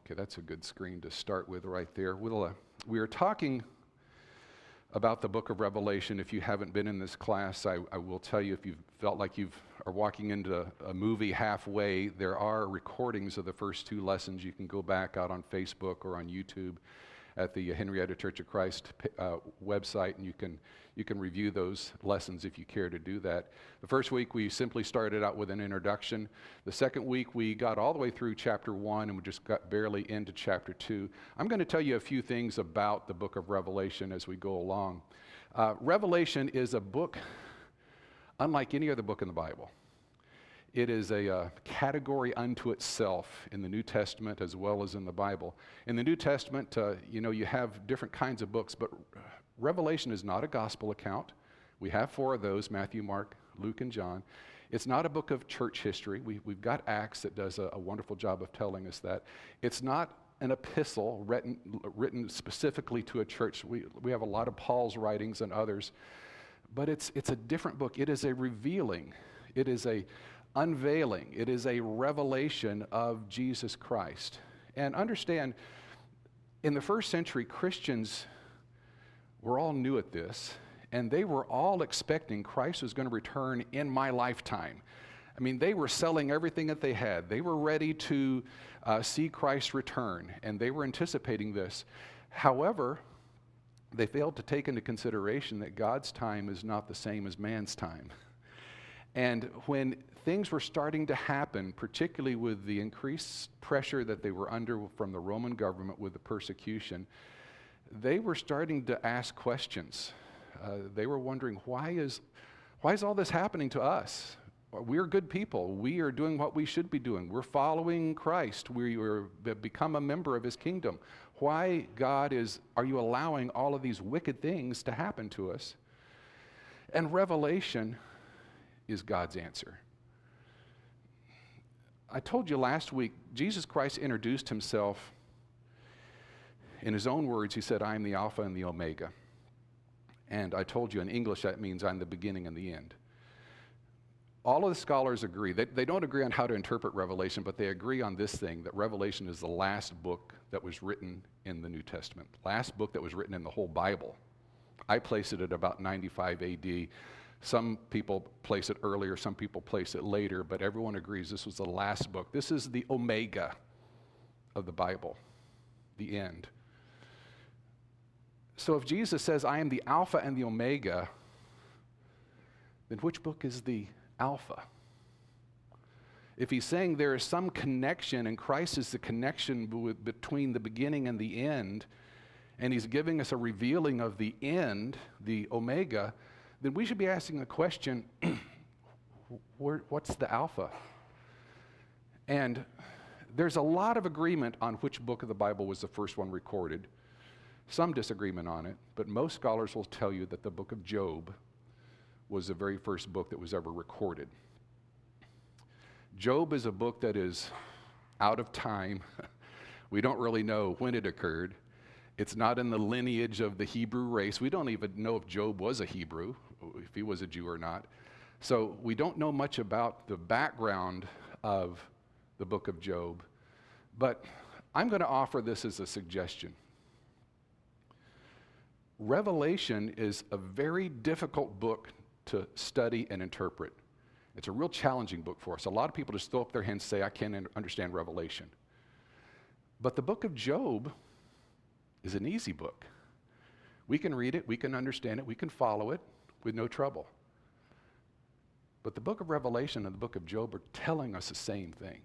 Okay, that's a good screen to start with right there. We are talking about the book of Revelation. If you haven't been in this class, I will tell you, if you felt like you are walking into a movie halfway, there are recordings of the first two lessons. You can go back out on Facebook or on YouTube at the Henrietta Church of Christ website, and you can review those lessons if you care to do that. The first week we simply started out with an introduction. The second week we got all the way through chapter 1 and we just got barely into chapter 2. I'm going to tell you a few things about the book of Revelation as we go along. Revelation is a book unlike any other book in the Bible. It is a category unto itself in the New Testament as well as in the Bible. In the New Testament, you have different kinds of books, but Revelation is not a gospel account. We have 4 of those, Matthew, Mark, Luke, and John. It's not a book of church history. We've got Acts that does a wonderful job of telling us that. It's not an epistle written specifically to a church. We have a lot of Paul's writings and others, but it's a different book. It is a revealing. It is a unveiling. It is a revelation of Jesus Christ. And understand, in the first century, Christians were all new at this, and they were all expecting Christ was going to return in my lifetime. I mean, they were selling everything that they had. They were ready to see Christ return, and they were anticipating this. However, they failed to take into consideration that God's time is not the same as man's time. And when things were starting to happen, particularly with the increased pressure that they were under from the Roman government with the persecution, they were starting to ask questions. They were wondering, why is all this happening to us? We're good people. We are doing what we should be doing. We're following Christ. We become a member of His kingdom. Why, God, are you allowing all of these wicked things to happen to us? And Revelation is God's answer. I told you last week, Jesus Christ introduced Himself in His own words. He said, I am the Alpha and the Omega. And I told you in English that means I'm the beginning and the end. All of the scholars agree. They don't agree on how to interpret Revelation, but they agree on this thing, that Revelation is the last book that was written in the New Testament, last book that was written in the whole Bible. I place it at about 95 AD. Some people place it earlier, some people place it later, but everyone agrees this was the last book. This is the Omega of the Bible, the end. So if Jesus says, I am the Alpha and the Omega, then which book is the Alpha? If He's saying there is some connection, and Christ is the connection between the beginning and the end, and He's giving us a revealing of the end, the Omega, then we should be asking the question, what's the Alpha? And there's a lot of agreement on which book of the Bible was the first one recorded. Some disagreement on it, but most scholars will tell you that the book of Job was the very first book that was ever recorded. Job is a book that is out of time. We don't really know when it occurred. It's not in the lineage of the Hebrew race. We don't even know if Job was a Hebrew, if he was a Jew or not. So we don't know much about the background of the book of Job. But I'm going to offer this as a suggestion. Revelation is a very difficult book to study and interpret. It's a real challenging book for us. A lot of people just throw up their hands and say, I can't understand Revelation. But the book of Job is an easy book. We can read it, we can understand it, we can follow it with no trouble. But the book of Revelation and the book of Job are telling us the same thing.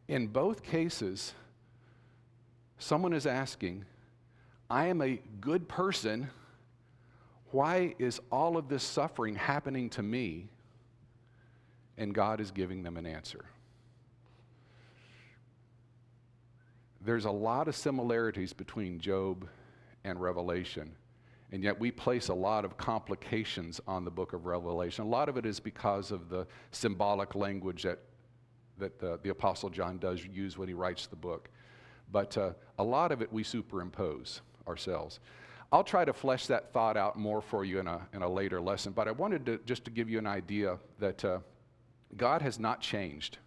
In both cases, someone is asking, I am a good person. Why is all of this suffering happening to me? And God is giving them an answer. There's a lot of similarities between Job and Revelation, and yet we place a lot of complications on the book of Revelation. A lot of it is because of the symbolic language that the Apostle John does use when he writes the book. But a lot of it we superimpose ourselves. I'll try to flesh that thought out more for you in a later lesson, but I wanted to just to give you an idea that God has not changed.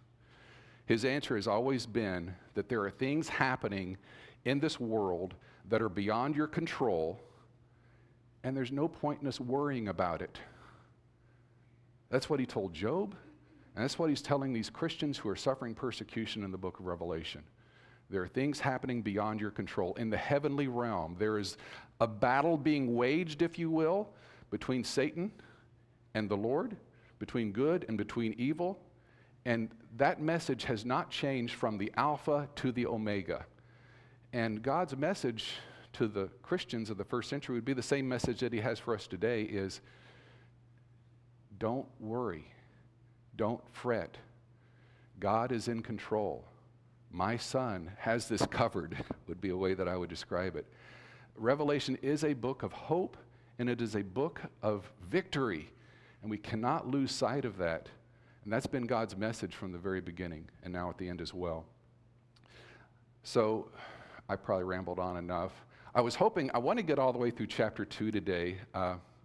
His answer has always been that there are things happening in this world that are beyond your control, and there's no point in us worrying about it. That's what he told Job, and that's what he's telling these Christians who are suffering persecution in the book of Revelation. There are things happening beyond your control. In the heavenly realm, there is a battle being waged, if you will, between Satan and the Lord, between good and between evil. And that message has not changed from the Alpha to the Omega. And God's message to the Christians of the first century would be the same message that he has for us today is, don't worry, don't fret. God is in control. My son has this covered, would be a way that I would describe it. Revelation is a book of hope, and it is a book of victory, and we cannot lose sight of that. And that's been God's message from the very beginning, and now at the end as well. So, I probably rambled on enough. I want to get all the way through chapter 2 today.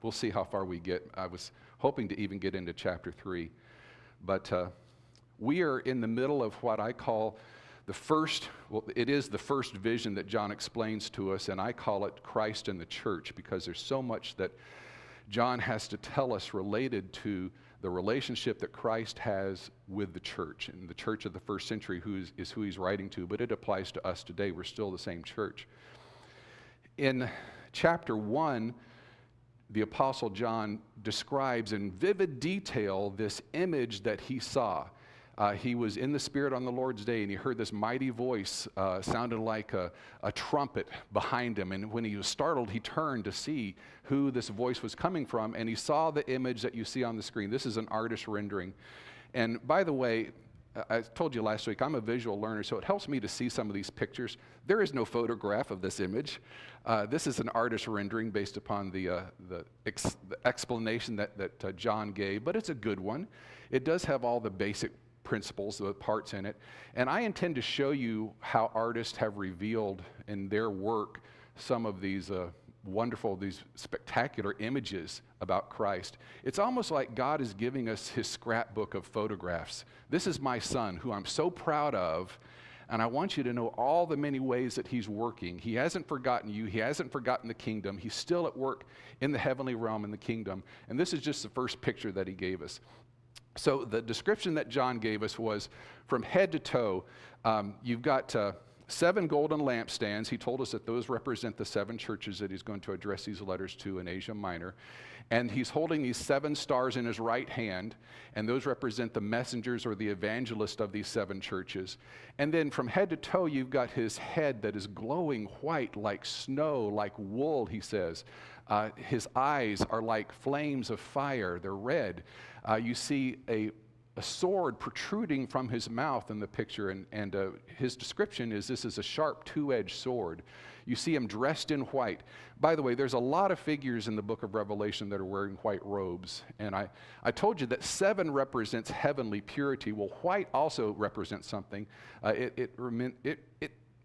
We'll see how far we get. I was hoping to even get into chapter 3. But we are in the middle of what I call it is the first vision that John explains to us, and I call it Christ and the church, because there's so much that John has to tell us related to the relationship that Christ has with the church, and the church of the first century is who he's writing to, but it applies to us today. We're still the same church. In chapter 1, the Apostle John describes in vivid detail this image that he saw. He was in the Spirit on the Lord's day, and he heard this mighty voice sounded like a trumpet behind him. And when he was startled, he turned to see who this voice was coming from, and he saw the image that you see on the screen. This is an artist rendering. And by the way, I told you last week, I'm a visual learner, so it helps me to see some of these pictures. There is no photograph of this image. This is an artist rendering based upon the explanation that John gave, but it's a good one. It does have all the basic principles, the parts in it. And I intend to show you how artists have revealed in their work some of these these spectacular images about Christ. It's almost like God is giving us his scrapbook of photographs. This is my son, who I'm so proud of, and I want you to know all the many ways that he's working. He hasn't forgotten you. He hasn't forgotten the kingdom. He's still at work in the heavenly realm in the kingdom. And this is just the first picture that he gave us. So the description that John gave us was from head to toe. You've got 7 golden lampstands. He told us that those represent the 7 churches that he's going to address these letters to in Asia Minor. And he's holding these 7 stars in his right hand, and those represent the messengers or the evangelists of these 7 churches. And then from head to toe, you've got his head that is glowing white like snow, like wool, he says. His eyes are like flames of fire. They're red. You see a sword protruding from his mouth in the picture, and his description is this is a sharp 2-edged sword. You see him dressed in white. By the way, there's a lot of figures in the book of Revelation that are wearing white robes, and I told you that 7 represents heavenly purity. Well, white also represents something. It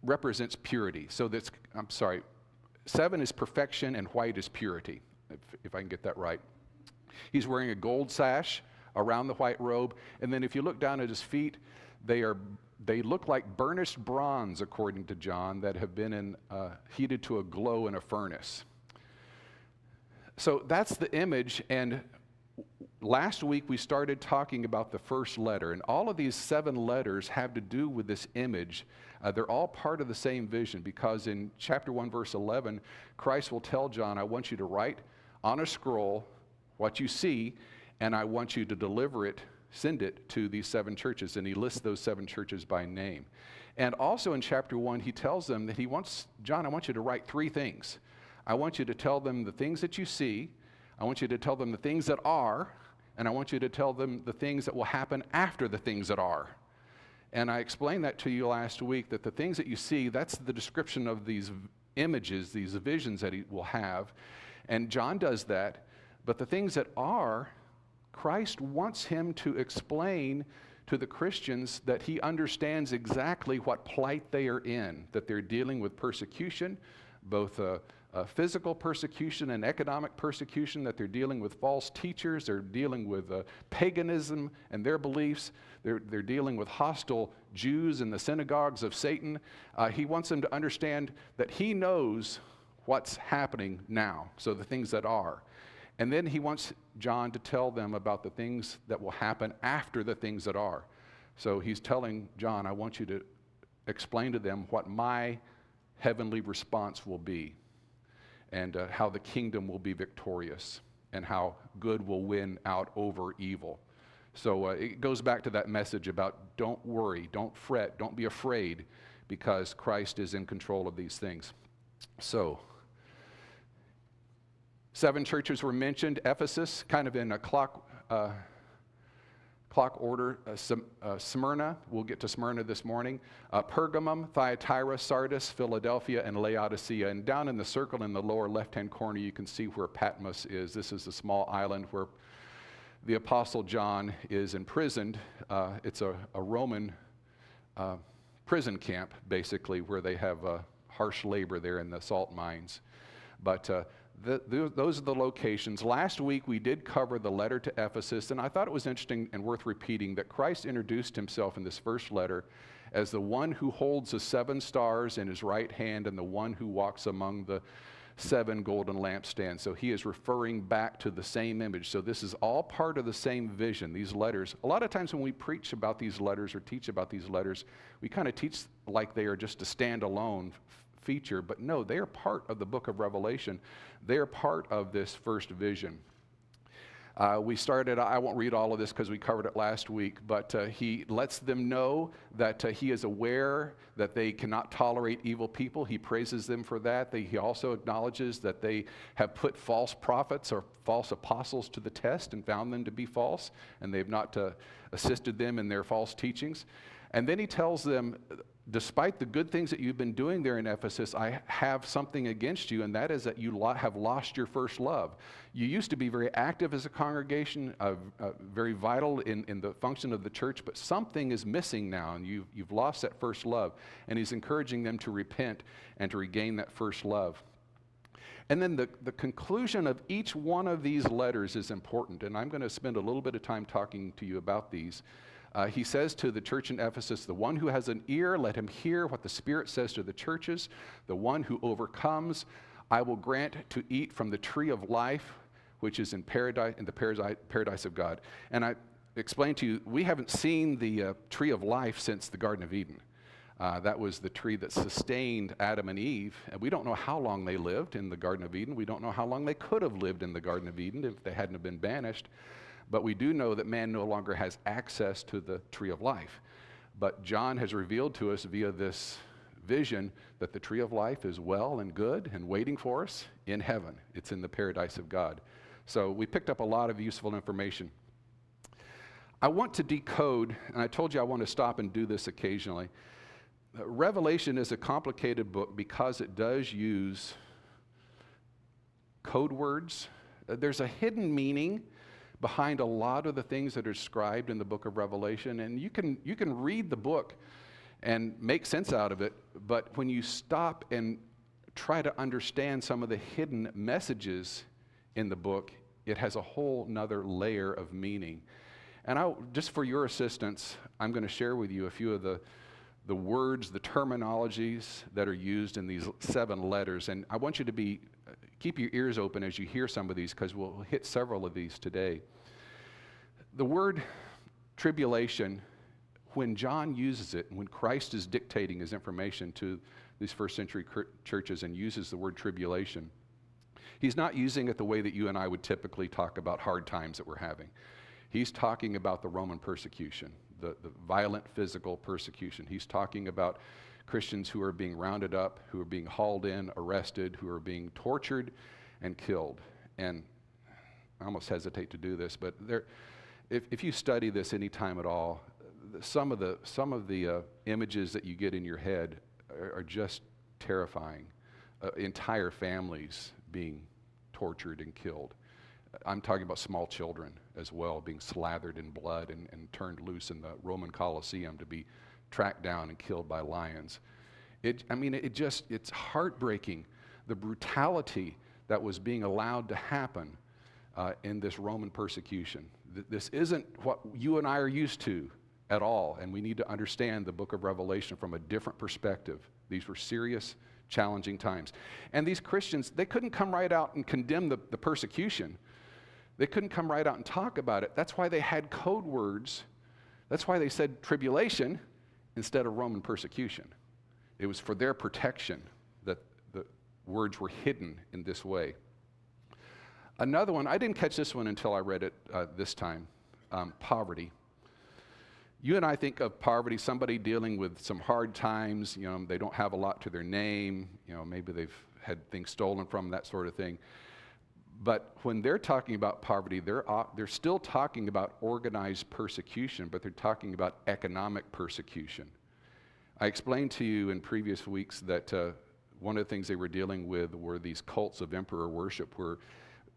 represents purity. So 7 is perfection and white is purity, if I can get that right. He's wearing a gold sash around the white robe, and then if you look down at his feet, they look like burnished bronze, according to John, that have been heated to a glow in a furnace. So that's the image, and last week we started talking about the first letter, and all of these 7 letters have to do with this image. They're all part of the same vision, because in chapter 1, verse 11, Christ will tell John, I want you to write on a scroll what you see, and I want you to send it to these 7 churches. And he lists those 7 churches by name. And also in chapter 1, he tells them that John, I want you to write 3 things. I want you to tell them the things that you see, I want you to tell them the things that are, and I want you to tell them the things that will happen after the things that are. And I explained that to you last week, that the things that you see, that's the description of these images, these visions that he will have. And John does that. But the things that are, Christ wants him to explain to the Christians that he understands exactly what plight they are in, that they're dealing with persecution, both physical persecution and economic persecution, that they're dealing with false teachers, they're dealing with paganism and their beliefs, they're dealing with hostile Jews in the synagogues of Satan. He wants them to understand that he knows what's happening now, so the things that are. And then he wants John to tell them about the things that will happen after the things that are. So he's telling John, I want you to explain to them what my heavenly response will be, and how the kingdom will be victorious, and how good will win out over evil. So it goes back to that message about don't worry, don't fret, don't be afraid, because Christ is in control of these things. So 7 churches were mentioned. Ephesus, kind of in a clock order. Smyrna, we'll get to Smyrna this morning. Pergamum, Thyatira, Sardis, Philadelphia, and Laodicea. And down in the circle in the lower left-hand corner, you can see where Patmos is. This is a small island where the Apostle John is imprisoned. It's a Roman prison camp, basically, where they have harsh labor there in the salt mines. But those are the locations. Last week we did cover the letter to Ephesus, and I thought it was interesting and worth repeating that Christ introduced himself in this first letter as the one who holds the 7 stars in his right hand and the one who walks among the 7 golden lampstands. So he is referring back to the same image. So this is all part of the same vision, these letters. A lot of times when we preach about these letters or teach about these letters, we kind of teach like they are just a standalone feature, but no, they are part of the book of Revelation. They are part of this first vision. We started, I won't read all of this because we covered it last week, but he lets them know that he is aware that they cannot tolerate evil people. He praises them for that. He also acknowledges that they have put false prophets or false apostles to the test and found them to be false, and they've not assisted them in their false teachings. And then he tells them, despite the good things that you've been doing there in Ephesus, I have something against you, and that is that you have lost your first love. You used to be very active as a congregation, very vital in the function of the church, but something is missing now, and you've lost that first love. And he's encouraging them to repent and to regain that first love. And then the conclusion of each one of these letters is important, and I'm going to spend a little bit of time talking to you about these. He says to the church in Ephesus, the one who has an ear, let him hear what the Spirit says to the churches. The one who overcomes, I will grant to eat from the tree of life, which is in the paradise of God. And I explained to you, we haven't seen the tree of life since the Garden of Eden. That was the tree that sustained Adam and Eve. And we don't know how long they lived in the Garden of Eden. We don't know how long they could have lived in the Garden of Eden if they hadn't have been banished. But we do know that man no longer has access to the tree of life. But John has revealed to us via this vision that the tree of life is well and good and waiting for us in heaven. It's in the paradise of God. So we picked up a lot of useful information. I want to decode, and I told you I want to stop and do this occasionally. Revelation is a complicated book because it does use code words. There's a hidden meaning behind a lot of the things that are described in the book of Revelation, and you can read the book and make sense out of it, but when you stop and try to understand some of the hidden messages in the book, it has a whole nother layer of meaning. And just for your assistance, I'm going to share with you a few of the words, the terminologies that are used in these 7 letters, and I want you to keep your ears open as you hear some of these, because we'll hit several of these today. The word tribulation, when John uses it, when Christ is dictating his information to these first century churches and uses the word tribulation, he's not using it the way that you and I would typically talk about hard times that we're having. He's talking about the Roman persecution, the violent physical persecution. He's talking about Christians who are being rounded up, who are being hauled in, arrested, who are being tortured and killed. And I almost hesitate to do this, but if you study this any time at all, some of the images that you get in your head are just terrifying. Entire families being tortured and killed. I'm talking about small children as well, being slathered in blood and turned loose in the Roman Colosseum to be tracked down and killed by lions. It's heartbreaking the brutality that was being allowed to happen in this Roman persecution. This isn't what you and I are used to at all, and we need to understand the book of Revelation from a different perspective. These were serious, challenging times. And these Christians, they couldn't come right out and condemn the persecution. They couldn't come right out and talk about it. That's why they had code words. That's why they said tribulation instead of Roman persecution. It was for their protection that the words were hidden in this way. Another one, I didn't catch this one until I read it this time, poverty. You and I think of poverty, somebody dealing with some hard times, they don't have a lot to their name, maybe they've had things stolen from, that sort of thing. But when they're talking about poverty, they're still talking about organized persecution, but they're talking about economic persecution. I explained to you in previous weeks that one of the things they were dealing with were these cults of emperor worship, where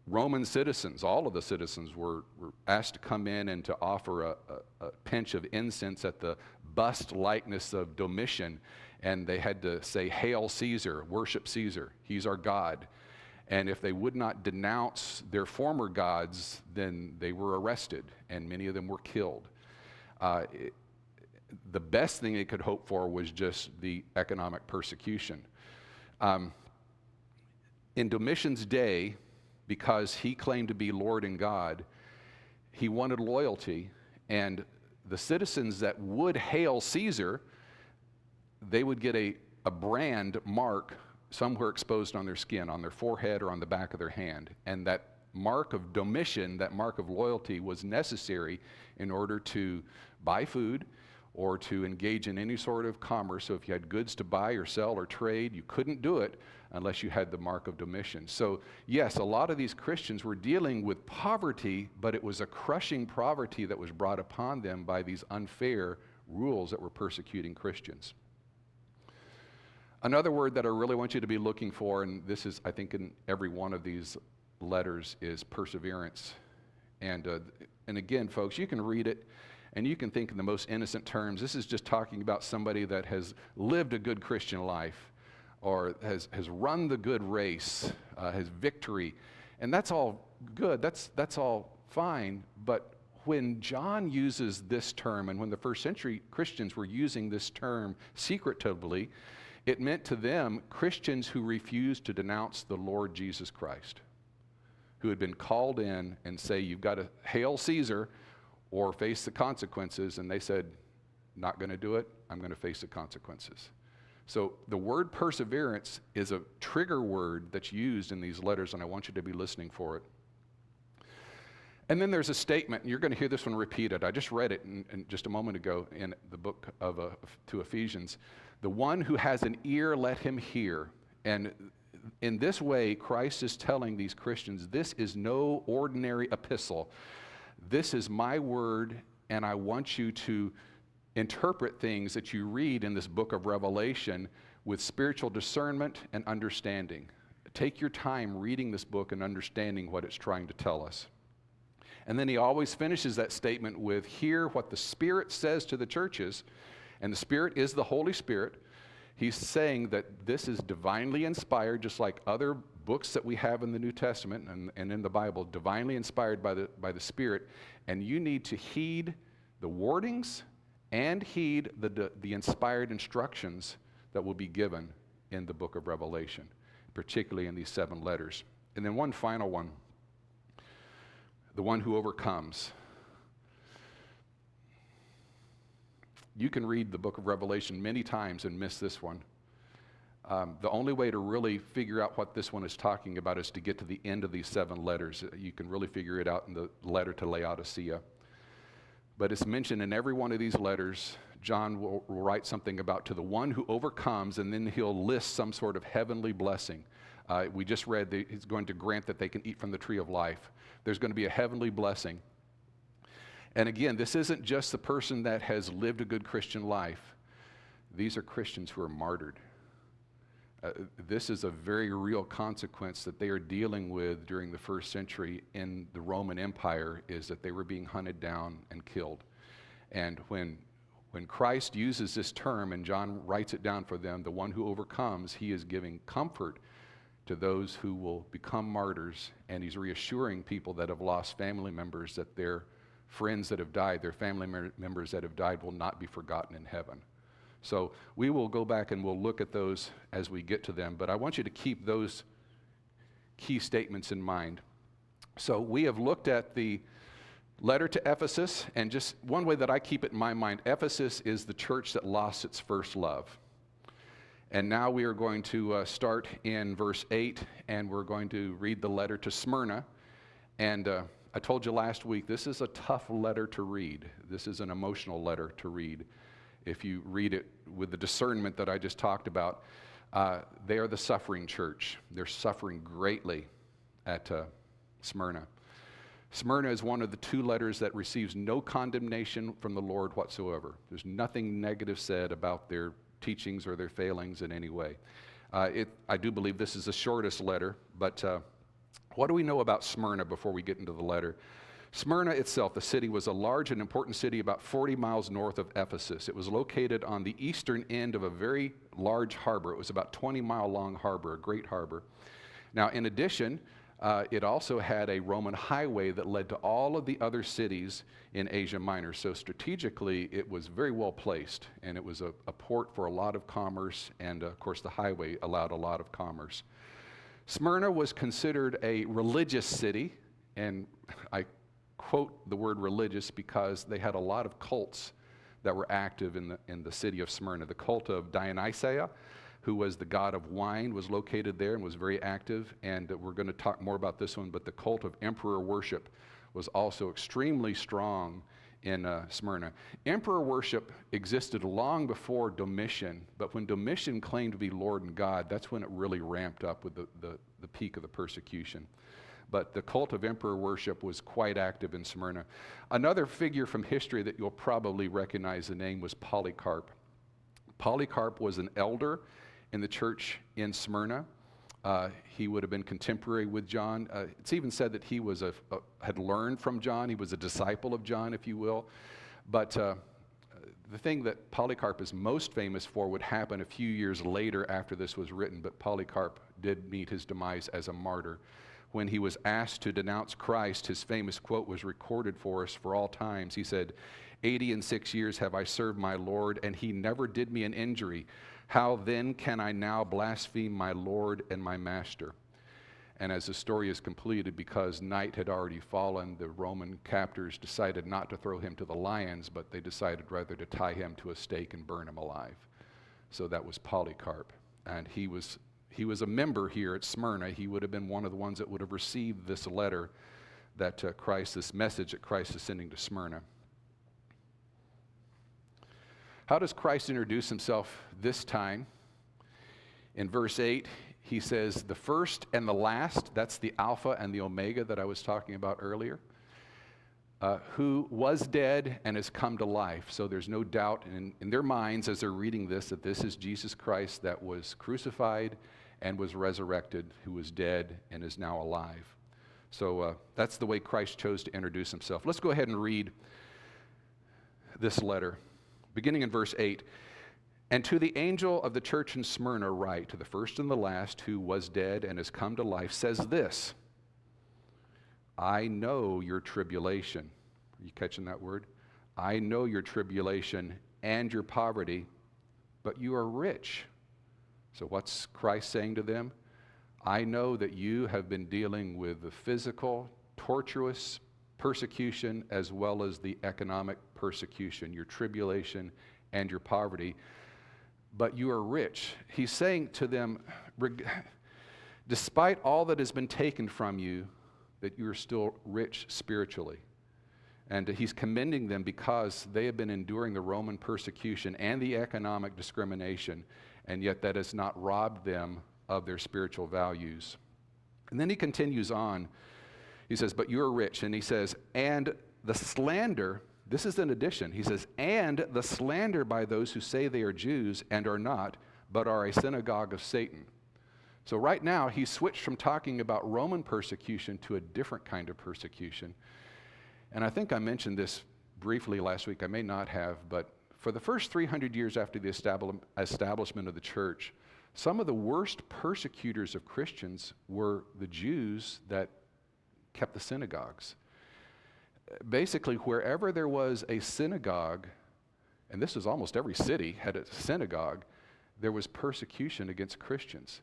Roman citizens, all of the citizens, were asked to come in and to offer a pinch of incense at the bust likeness of Domitian, and they had to say, "Hail Caesar," worship Caesar, he's our God. And if they would not denounce their former gods, then they were arrested, and many of them were killed. The best thing they could hope for was just the economic persecution. In Domitian's day, because he claimed to be Lord and God, he wanted loyalty, and the citizens that would hail Caesar, they would get a brand mark somewhere exposed on their skin, on their forehead or on the back of their hand. And that mark of Domitian, that mark of loyalty, was necessary in order to buy food or to engage in any sort of commerce. So if you had goods to buy or sell or trade, you couldn't do it unless you had the mark of Domitian. So yes, a lot of these Christians were dealing with poverty, but it was a crushing poverty that was brought upon them by these unfair rules that were persecuting Christians. Another word that I really want you to be looking for, and this is, I think, in every one of these letters, is perseverance. And again, folks, you can read it, and you can think in the most innocent terms. This is just talking about somebody that has lived a good Christian life, or has run the good race, has victory. And that's all good. That's all fine. But when John uses this term, and when the first century Christians were using this term secretively, it meant to them Christians who refused to denounce the Lord Jesus Christ, who had been called in and say, "You've got to hail Caesar or face the consequences." And they said, "Not going to do it. I'm going to face the consequences." So the word perseverance is a trigger word that's used in these letters, and I want you to be listening for it. And then there's a statement, and you're going to hear this one repeated. I just read it in just a moment ago in the book to Ephesians. "The one who has an ear, let him hear." And in this way, Christ is telling these Christians, this is no ordinary epistle. This is my word, and I want you to interpret things that you read in this book of Revelation with spiritual discernment and understanding. Take your time reading this book and understanding what it's trying to tell us. And then he always finishes that statement with, "Hear what the Spirit says to the churches." And the Spirit is the Holy Spirit. He's saying that this is divinely inspired, just like other books that we have in the New Testament and in the Bible, divinely inspired by the Spirit. And you need to heed the warnings and heed the inspired instructions that will be given in the book of Revelation, particularly in these 7 letters. And then one final one, the one who overcomes. You can read the book of Revelation many times and miss this one. The only way to really figure out what this one is talking about is to get to the end of these 7 letters. You can really figure it out in the letter to Laodicea. But it's mentioned in every one of these letters. John will write something about to the one who overcomes, and then he'll list some sort of heavenly blessing. We just read that he's going to grant that they can eat from the tree of life. There's going to be a heavenly blessing. And again, this isn't just the person that has lived a good Christian life. These are Christians who are martyred. This is a very real consequence that they are dealing with during the first century in the Roman Empire, is that they were being hunted down and killed. And when Christ uses this term, and John writes it down for them, the one who overcomes, he is giving comfort to those who will become martyrs, and he's reassuring people that have lost family members that their friends that have died, their family members that have died, will not be forgotten in heaven. So we will go back and we'll look at those as we get to them, but I want you to keep those key statements in mind. So we have looked at the letter to Ephesus, and just one way that I keep it in my mind, Ephesus is the church that lost its first love. And now we are going to start in verse 8, and we're going to read the letter to Smyrna. And I told you last week, this is a tough letter to read. This is an emotional letter to read. If you read it with the discernment that I just talked about, they are the suffering church. They're suffering greatly at Smyrna. Smyrna is one of the two letters that receives no condemnation from the Lord whatsoever. There's nothing negative said about their teachings or their failings in any way. I do believe this is the shortest letter, but what do we know about Smyrna before we get into the letter? Smyrna itself, the city, was a large and important city about 40 miles north of Ephesus. It was located on the eastern end of a very large harbor. It was about 20-mile long harbor, a great harbor. Now, in addition, it also had a Roman highway that led to all of the other cities in Asia Minor. So strategically, it was very well placed, and it was a port for a lot of commerce, and of course the highway allowed a lot of commerce. Smyrna was considered a religious city, and I quote the word religious because they had a lot of cults that were active in the city of Smyrna. The cult of Dionysia, who was the god of wine, was located there and was very active, and we're going to talk more about this one, but the cult of emperor worship was also extremely strong in Smyrna. Emperor worship existed long before Domitian, but when Domitian claimed to be Lord and God, that's when it really ramped up with the peak of the persecution. But the cult of emperor worship was quite active in Smyrna. Another figure from history that you'll probably recognize the name was Polycarp. Polycarp was an elder in the church in Smyrna. He would have been contemporary with John. It's even said that he was had learned from John. He was a disciple of John, if you will. But the thing that Polycarp is most famous for would happen a few years later after this was written, but Polycarp did meet his demise as a martyr. When he was asked to denounce Christ, his famous quote was recorded for us for all times. He said, 86 years have I served my Lord, and he never did me an injury. How then can I now blaspheme my Lord and my Master? And as the story is completed, because night had already fallen, the Roman captors decided not to throw him to the lions, but they decided rather to tie him to a stake and burn him alive. So that was Polycarp. And he was a member here at Smyrna. He would have been one of the ones that would have received this letter that this message that Christ is sending to Smyrna. How does Christ introduce himself this time? In verse 8, he says, the first and the last, that's the Alpha and the Omega that I was talking about earlier, who was dead and has come to life. So there's no doubt in their minds as they're reading this that this is Jesus Christ that was crucified and was resurrected, who was dead and is now alive. So that's the way Christ chose to introduce himself. Let's go ahead and read this letter. Beginning in verse 8, and to the angel of the church in Smyrna write, to the first and the last, who was dead and has come to life, says this, I know your tribulation. Are you catching that word? I know your tribulation and your poverty, but you are rich. So what's Christ saying to them? I know that you have been dealing with the physical, torturous persecution as well as the economic persecution, your tribulation and your poverty, but you are rich. He's saying to them, despite all that has been taken from you, that you are still rich spiritually. And he's commending them because they have been enduring the Roman persecution and the economic discrimination, and yet that has not robbed them of their spiritual values. And then he continues on. He says, but you are rich. And he says, and the slander, this is an addition. He says, and the slander by those who say they are Jews and are not, but are a synagogue of Satan. So right now, he switched from talking about Roman persecution to a different kind of persecution. And I think I mentioned this briefly last week. I may not have, but for the first 300 years after the establishment of the church, Some of the worst persecutors of Christians were the Jews that kept the synagogues. Basically, wherever there was a synagogue, and this was almost every city had a synagogue, there was persecution against Christians.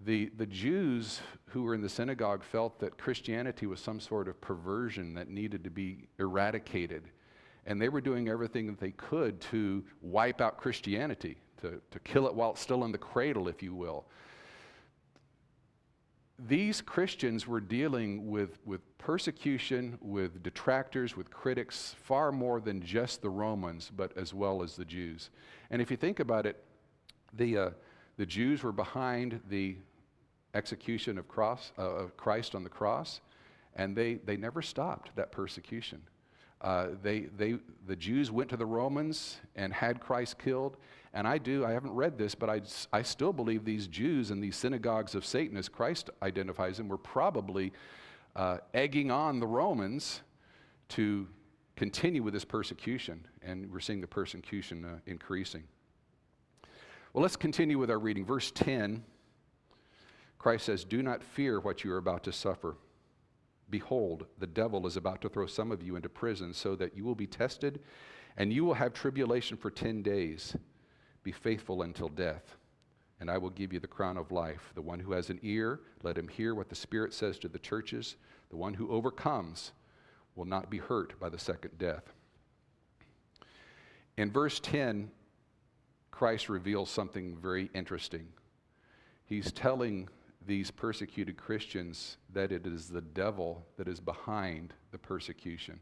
The Jews who were in the synagogue felt that Christianity was some sort of perversion that needed to be eradicated. And they were doing everything that they could to wipe out Christianity, to kill it while it's still in the cradle, if you will. These Christians were dealing with persecution, with detractors, with critics, far more than just the Romans, but as well as the Jews. And if you think about it, the Jews were behind the execution of Christ on the cross, and they never stopped that persecution. The Jews went to the Romans and had Christ killed, and I haven't read this, but I still believe these Jews and these synagogues of Satan, as Christ identifies them, were probably egging on the Romans to continue with this persecution, and we're seeing the persecution increasing. Well, let's continue with our reading. Verse 10, Christ says, "Do not fear what you are about to suffer. Behold, the devil is about to throw some of you into prison so that you will be tested, and you will have tribulation for 10 days. Be faithful until death, and I will give you the crown of life. The one who has an ear, let him hear what the Spirit says to the churches. The one who overcomes will not be hurt by the second death." In verse 10, Christ reveals something very interesting. He's telling these persecuted Christians that it is the devil that is behind the persecution.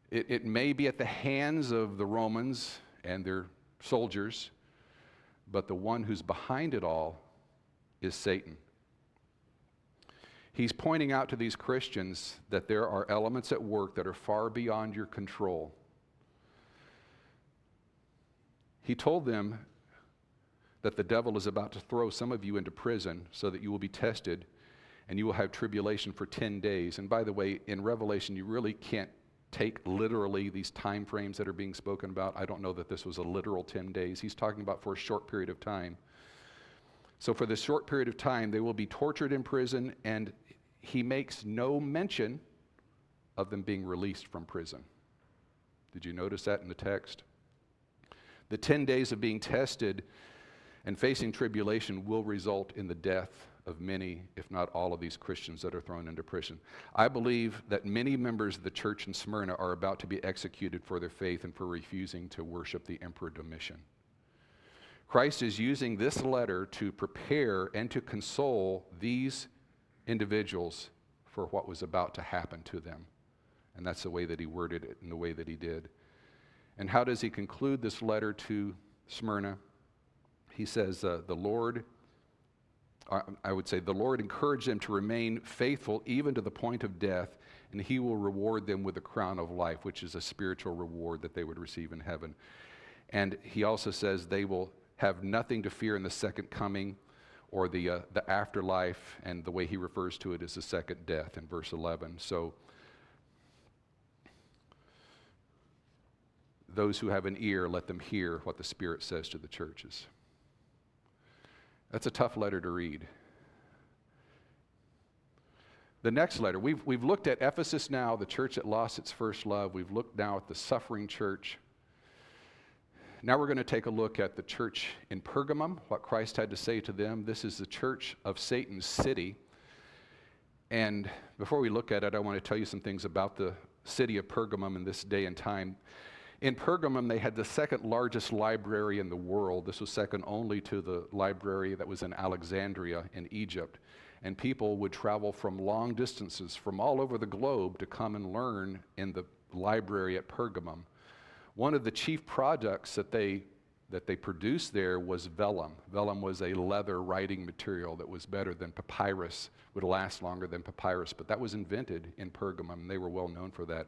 It may be at the hands of the Romans and their soldiers, but the one who's behind it all is Satan. He's pointing out to these Christians that there are elements at work that are far beyond your control. He told them that the devil is about to throw some of you into prison so that you will be tested and you will have tribulation for 10 days. And by the way, in Revelation, you really can't take literally these time frames that are being spoken about. I don't know that this was a literal 10 days. He's talking about for a short period of time. So for this short period of time, they will be tortured in prison, and he makes no mention of them being released from prison. Did you notice that in the text? The 10 days of being tested and facing tribulation will result in the death of many, if not all, of these Christians that are thrown into prison. I believe that many members of the church in Smyrna are about to be executed for their faith and for refusing to worship the Emperor Domitian. Christ is using this letter to prepare and to console these individuals for what was about to happen to them. And that's the way that he worded it and the way that he did. And how does he conclude this letter to Smyrna? He says, the Lord encouraged them to remain faithful even to the point of death, and he will reward them with the crown of life, which is a spiritual reward that they would receive in heaven. And he also says they will have nothing to fear in the second coming or the afterlife, and the way he refers to it is the second death in verse 11. So those who have an ear, let them hear what the Spirit says to the churches. That's a tough letter to read. The next letter, we've looked at Ephesus now, the church that lost its first love. We've looked now at the suffering church. Now we're going to take a look at the church in Pergamum, what Christ had to say to them. This is the church of Satan's city. And before we look at it, I want to tell you some things about the city of Pergamum in this day and time. In Pergamum, they had the second largest library in the world. This was second only to the library that was in Alexandria in Egypt. And people would travel from long distances from all over the globe to come and learn in the library at Pergamum. One of the chief products that they produced there was vellum. Vellum was a leather writing material that was better than papyrus, would last longer than papyrus, but that was invented in Pergamum, and they were well known for that.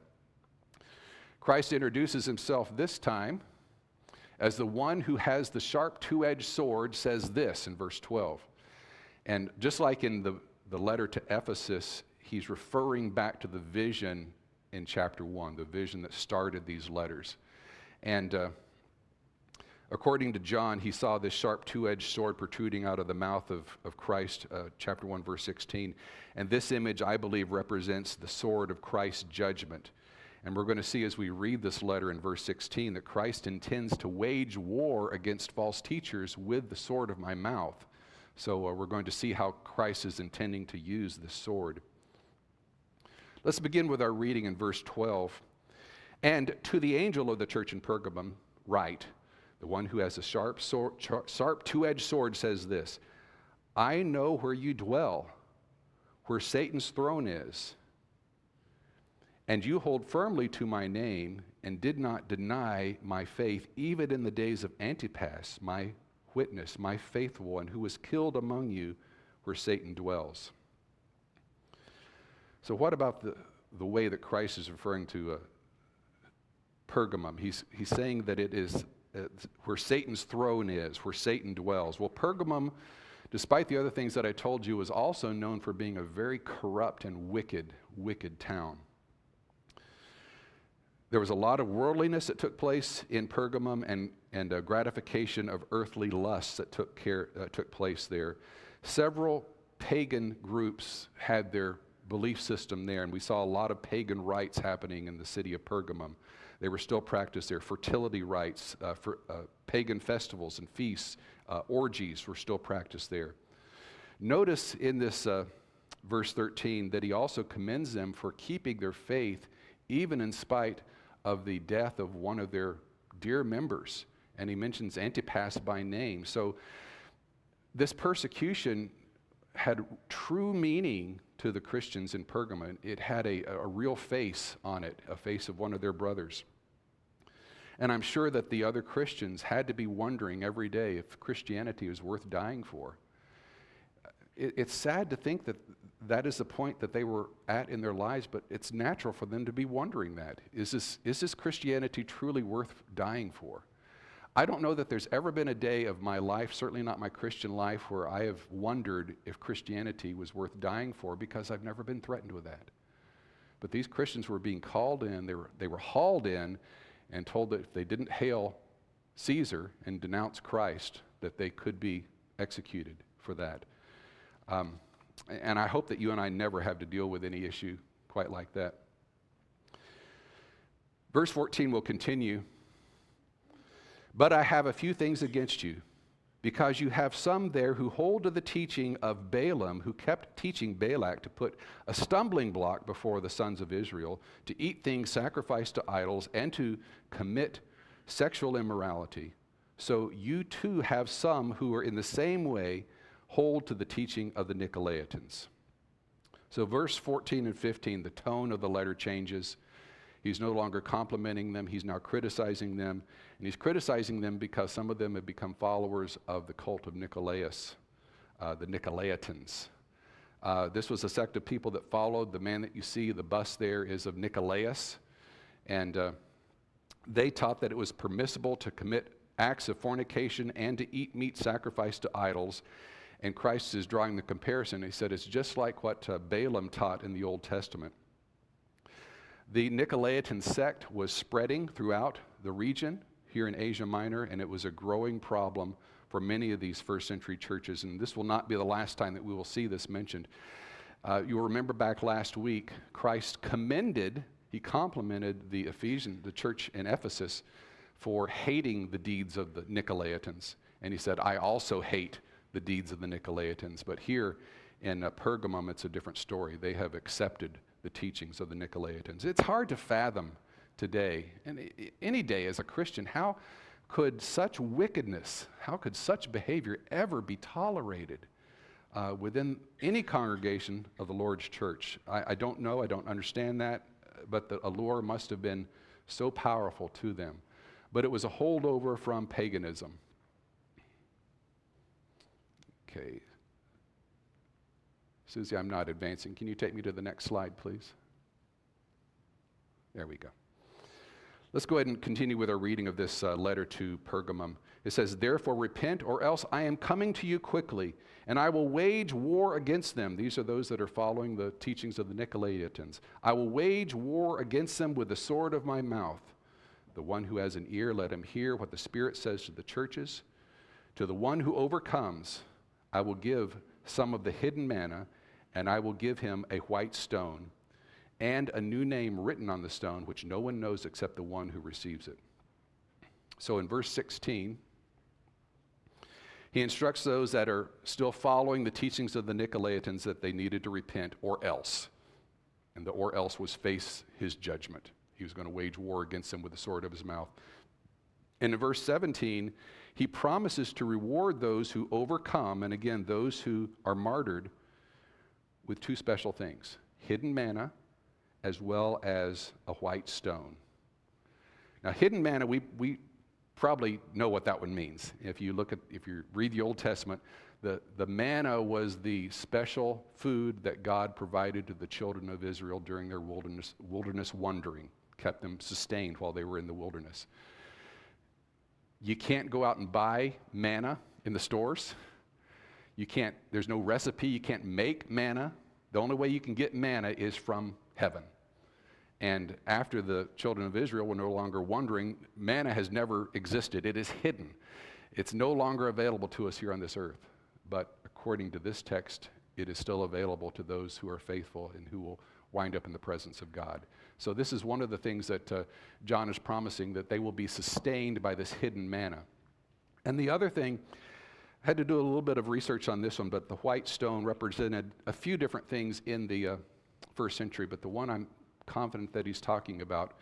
Christ introduces himself this time as the one who has the sharp two-edged sword, says this in verse 12. And just like in the letter to Ephesus, he's referring back to the vision in chapter 1, the vision that started these letters. And According to John, he saw this sharp two-edged sword protruding out of the mouth of Christ, chapter 1, verse 16. And this image, I believe, represents the sword of Christ's judgment. And we're going to see as we read this letter in verse 16 that Christ intends to wage war against false teachers with the sword of my mouth. So we're going to see how Christ is intending to use this sword. Let's begin with our reading in verse 12. And to the angel of the church in Pergamum, write, the one who has a sharp two-edged sword says this, I know where you dwell, where Satan's throne is. And you hold firmly to my name and did not deny my faith, even in the days of Antipas, my witness, my faithful one, who was killed among you where Satan dwells. So what about the way that Christ is referring to Pergamum? He's saying that it is where Satan's throne is, where Satan dwells. Well, Pergamum, despite the other things that I told you, was also known for being a very corrupt and wicked town. There was a lot of worldliness that took place in Pergamum and a gratification of earthly lusts that took place there. Several pagan groups had their belief system there, and we saw a lot of pagan rites happening in the city of Pergamum. They were still practiced there. Fertility rites, pagan festivals and feasts, orgies were still practiced there. Notice in this verse 13 that he also commends them for keeping their faith even in spite of the death of one of their dear members. And he mentions Antipas by name. So this persecution had true meaning to the Christians in Pergamum. It had a real face on it, a face of one of their brothers. And I'm sure that the other Christians had to be wondering every day if Christianity was worth dying for. It's sad to think that that is the point that they were at in their lives, but it's natural for them to be wondering that. Is this Christianity truly worth dying for? I don't know that there's ever been a day of my life, certainly not my Christian life, where I have wondered if Christianity was worth dying for, because I've never been threatened with that. But these Christians were being called in, they were hauled in and told that if they didn't hail Caesar and denounce Christ, that they could be executed for that. And I hope that you and I never have to deal with any issue quite like that. Verse 14 will continue. But I have a few things against you, because you have some there who hold to the teaching of Balaam, who kept teaching Balak to put a stumbling block before the sons of Israel, to eat things sacrificed to idols, and to commit sexual immorality. So you too have some who are in the same way hold to the teaching of the Nicolaitans. So verse 14 and 15, the tone of the letter changes. He's no longer complimenting them, he's now criticizing them. And he's criticizing them because some of them have become followers of the cult of Nicolaus, the Nicolaitans. This was a sect of people that followed. The man that you see, the bust there, is of Nicolaus. And they taught that it was permissible to commit acts of fornication and to eat meat sacrificed to idols. And Christ is drawing the comparison. He said it's just like what Balaam taught in the Old Testament. The Nicolaitan sect was spreading throughout the region here in Asia Minor, and it was a growing problem for many of these first century churches. And this will not be the last time that we will see this mentioned. You'll remember back last week, Christ he complimented the church in Ephesus, for hating the deeds of the Nicolaitans. And he said, I also hate the deeds of the Nicolaitans. But here in Pergamum, it's a different story. They have accepted the teachings of the Nicolaitans. It's hard to fathom today, and any day as a Christian, how could such wickedness, how could such behavior ever be tolerated within any congregation of the Lord's church? I don't know, I don't understand that, but the allure must have been so powerful to them. But it was a holdover from paganism. Okay. Susie, I'm not advancing. Can you take me to the next slide, please? There we go. Let's go ahead and continue with our reading of this letter to Pergamum. It says, therefore repent, or else I am coming to you quickly, and I will wage war against them. These are those that are following the teachings of the Nicolaitans. I will wage war against them with the sword of my mouth. The one who has an ear, let him hear what the Spirit says to the churches. To the one who overcomes, I will give some of the hidden manna, and I will give him a white stone and a new name written on the stone, which no one knows except the one who receives it. So in verse 16, he instructs those that are still following the teachings of the Nicolaitans that they needed to repent or else. And the or else was face his judgment. He was going to wage war against them with the sword of his mouth. And in verse 17, he promises to reward those who overcome, and again, those who are martyred, with two special things: hidden manna as well as a white stone. Now, hidden manna, we probably know what that one means. If you read the Old Testament, the manna was the special food that God provided to the children of Israel during their wilderness wandering, kept them sustained while they were in the wilderness. You can't go out and buy manna in the stores. There's no recipe, you can't make manna. The only way you can get manna is from heaven. And after the children of Israel were no longer wandering, manna has never existed. It is hidden. It's no longer available to us here on this earth. But according to this text, it is still available to those who are faithful and who will wind up in the presence of God. So this is one of the things that John is promising, that they will be sustained by this hidden manna. And the other thing, I had to do a little bit of research on this one, but the white stone represented a few different things in the first century, but the one I'm confident that he's talking about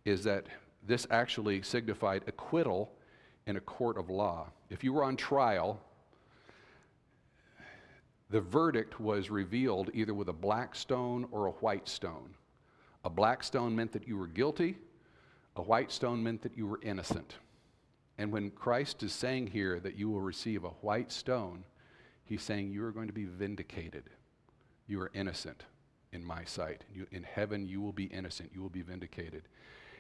is that this actually signified acquittal in a court of law. If you were on trial, the verdict was revealed either with a black stone or a white stone. A black stone meant that you were guilty. A white stone meant that you were innocent. And when Christ is saying here that you will receive a white stone, he's saying you are going to be vindicated. You are innocent in my sight. In heaven, you will be innocent. You will be vindicated.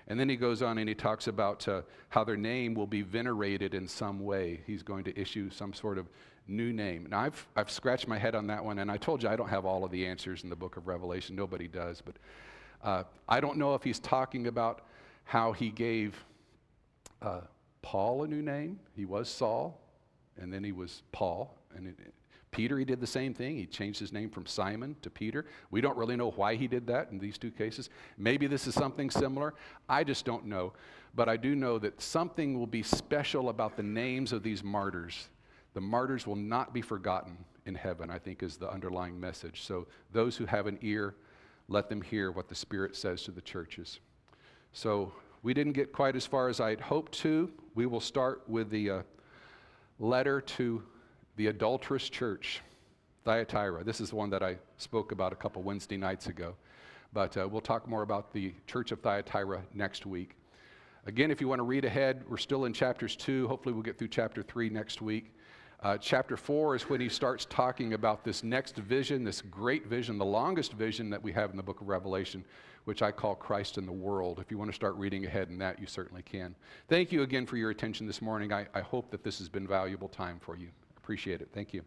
And then he goes on and he talks about how their name will be venerated in some way. He's going to issue some sort of new name. Now, I've scratched my head on that one, and I told you I don't have all of the answers in the book of Revelation. Nobody does. But I don't know if he's talking about how he gave Paul a new name. He was Saul, and then he was Paul. And Peter, he did the same thing. He changed his name from Simon to Peter. We don't really know why he did that in these two cases. Maybe this is something similar. I just don't know. But I do know that something will be special about the names of these martyrs. The martyrs will not be forgotten in heaven, I think, is the underlying message. So those who have an ear, let them hear what the Spirit says to the churches. So we didn't get quite as far as I'd hoped to. We will start with the letter to the adulterous church, Thyatira. This is the one that I spoke about a couple Wednesday nights ago. But we'll talk more about the church of Thyatira next week. Again, if you want to read ahead, we're still in chapters 2. Hopefully we'll get through chapter 3 next week. Chapter 4 is when he starts talking about this next vision, this great vision, the longest vision that we have in the book of Revelation, which I call Christ in the world. If you want to start reading ahead in that, you certainly can. Thank you again for your attention this morning. I hope that this has been valuable time for you. Appreciate it. Thank you.